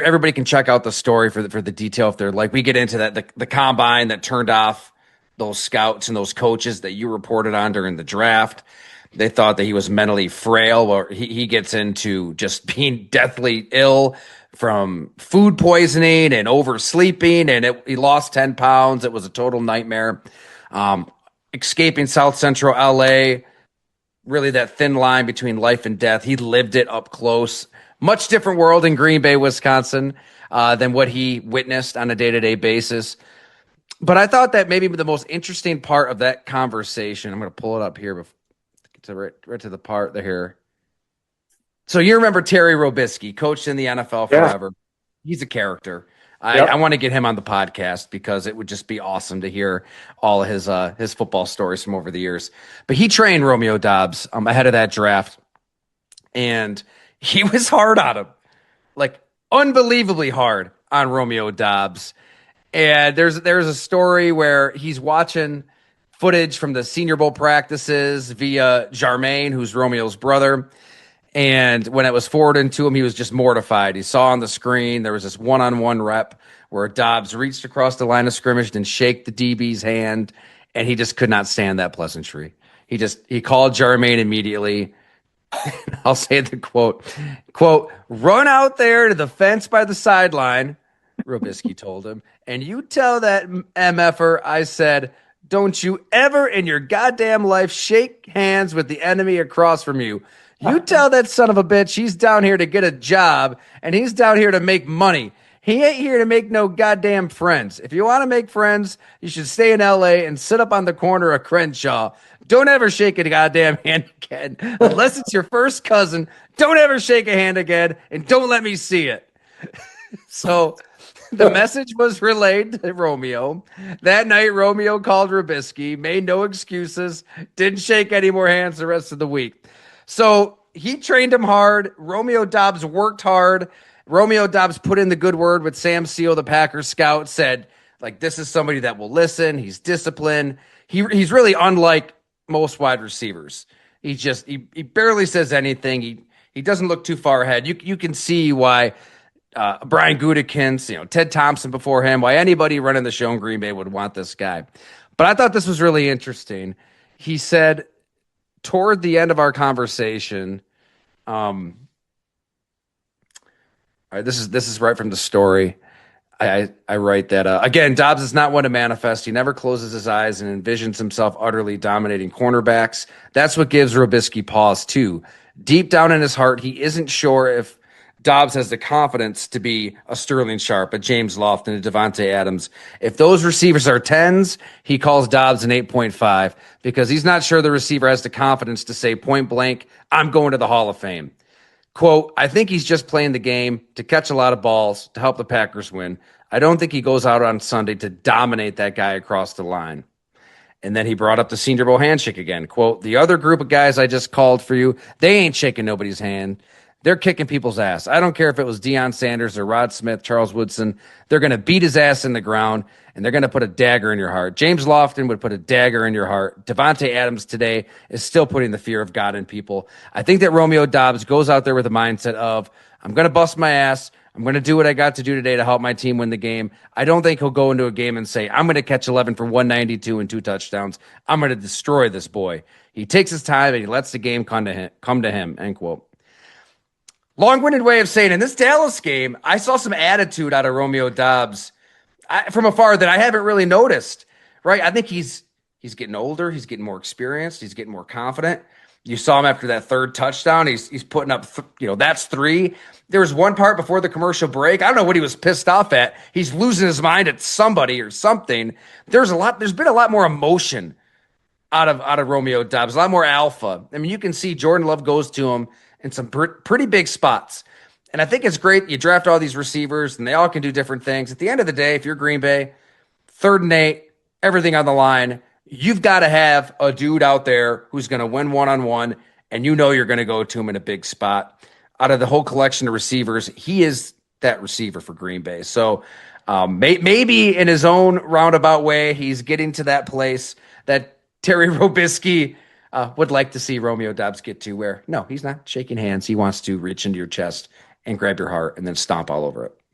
Everybody can check out the story for the detail if they're like, we get into that, the combine that turned off those scouts and those coaches that you reported on during the draft. They thought that he was mentally frail, or he gets into just being deathly ill from food poisoning and oversleeping, and he lost 10 pounds. It was a total nightmare. Escaping South Central LA, really that thin line between life and death. He lived it up close. Much different world in Green Bay, Wisconsin, than what he witnessed on a day-to-day basis. But I thought that maybe the most interesting part of that conversation, I'm going to pull it up here before, right to the part here. So you remember Terry Robisky, coached in the NFL forever. He's a character. I want to get him on the podcast because it would just be awesome to hear all of his football stories from over the years. But he trained Romeo Doubs ahead of that draft, and he was hard on him, like unbelievably hard on Romeo Doubs. And there's a story where he's watching footage from the Senior Bowl practices via Jarmaine, who's Romeo's brother. And when it was forwarded to him, he was just mortified. He saw on the screen there was this one-on-one rep where Doubs reached across the line of scrimmage and shake the DB's hand, and he just could not stand that pleasantry. He called Jarmaine immediately. I'll say the quote, run out there to the fence by the sideline, Robisky told him, and you tell that MFer I said, don't you ever in your goddamn life shake hands with the enemy across from you. You tell that son of a bitch he's down here to get a job, and he's down here to make money. He ain't here to make no goddamn friends. If you want to make friends, you should stay in L.A. and sit up on the corner of Crenshaw. Don't ever shake a goddamn hand again. Unless it's your first cousin, don't ever shake a hand again, and don't let me see it. So the message was relayed to Romeo. That night, Romeo called Robisky, made no excuses, didn't shake any more hands the rest of the week. So he trained him hard. Romeo Doubs worked hard. Romeo Doubs put in the good word with Sam Seal, the Packers scout, said, like, this is somebody that will listen. He's disciplined. He's really unlike most wide receivers. He barely says anything. He doesn't look too far ahead. You can see why Brian Gutekunst, Ted Thompson before him, why anybody running the show in Green Bay would want this guy. But I thought this was really interesting. He said toward the end of our conversation, all right, this is right from the story. I write that, again, Doubs is not one to manifest. He never closes his eyes and envisions himself utterly dominating cornerbacks. That's what gives Robisky pause, too. Deep down in his heart, he isn't sure if Doubs has the confidence to be a Sterling Sharp, a James Lofton, a Devontae Adams. If those receivers are 10s, he calls Doubs an 8.5 because he's not sure the receiver has the confidence to say point blank, I'm going to the Hall of Fame. Quote, I think he's just playing the game to catch a lot of balls to help the Packers win. I don't think he goes out on Sunday to dominate that guy across the line. And then he brought up the Senior Bowl handshake again. Quote, the other group of guys I just called for you, they ain't shaking nobody's hand. They're kicking people's ass. I don't care if it was Deion Sanders or Rod Smith, Charles Woodson. They're going to beat his ass in the ground, and they're going to put a dagger in your heart. James Lofton would put a dagger in your heart. Devontae Adams today is still putting the fear of God in people. I think that Romeo Doubs goes out there with a mindset of, I'm going to bust my ass. I'm going to do what I got to do today to help my team win the game. I don't think he'll go into a game and say, I'm going to catch 11 for 192 and 2 touchdowns. I'm going to destroy this boy. He takes his time, and he lets the game come to him, end quote. Long-winded way of saying, in this Dallas game, I saw some attitude out of Romeo Doubs from afar that I haven't really noticed, right? I think he's getting older. He's getting more experienced. He's getting more confident. You saw him after that third touchdown. He's putting up, that's 3. There was one part before the commercial break. I don't know what he was pissed off at. He's losing his mind at somebody or something. There's been a lot more emotion out of Romeo Doubs, a lot more alpha. I mean, you can see Jordan Love goes to him in some pretty big spots. And I think it's great. You draft all these receivers, and they all can do different things. At the end of the day, if you're Green Bay, 3rd and 8, everything on the line, you've got to have a dude out there who's going to win one-on-one, and you're going to go to him in a big spot. Out of the whole collection of receivers, he is that receiver for Green Bay. So maybe in his own roundabout way, he's getting to that place that Terry Robisky would like to see Romeo Doubs get to, where, no, he's not shaking hands. He wants to reach into your chest and grab your heart and then stomp all over it.